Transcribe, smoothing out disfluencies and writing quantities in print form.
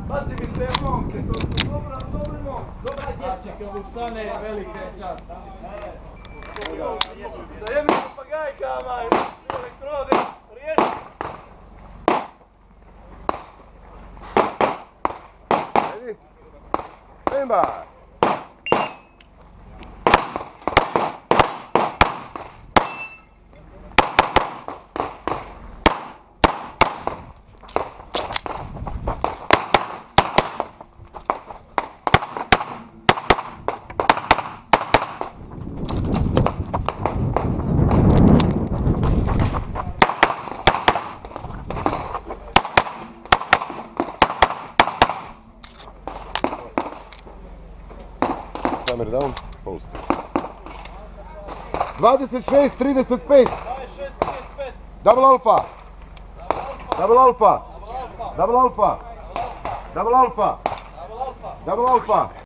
Pazi mi te momke, to su dobri momci. Dobra dječake, ovih stane velike čast. Sa jednim papagajkama i elektrode, riješi. Ready? Stand by. Timer down, post. 26-35. Double alpha. Double alpha. Double alpha. Double alpha. Double alpha.